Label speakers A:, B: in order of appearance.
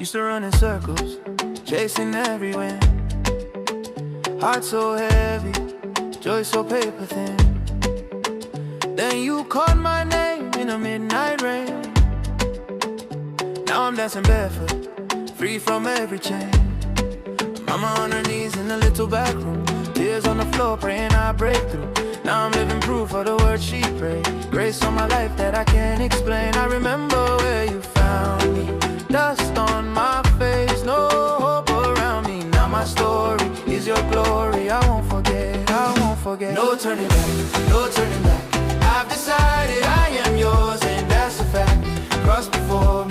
A: Used to run in circles, chasing every wind. Heart so heavy, joy so paper thin. Then you called my name in a midnight rain. Now I'm dancing barefoot, free from every chain. Mama on her knees in the little back room, tears on the floor praying I break through. Now I'm living proof of the words she prayed. Grace on my life that I can't explain. I remember where you found me, dust on my face, no hope around me. Now my story is your glory. I won't forget, I won't forget. No turning back, no turning back. I've decided I am yours and that's a fact. Cross before me,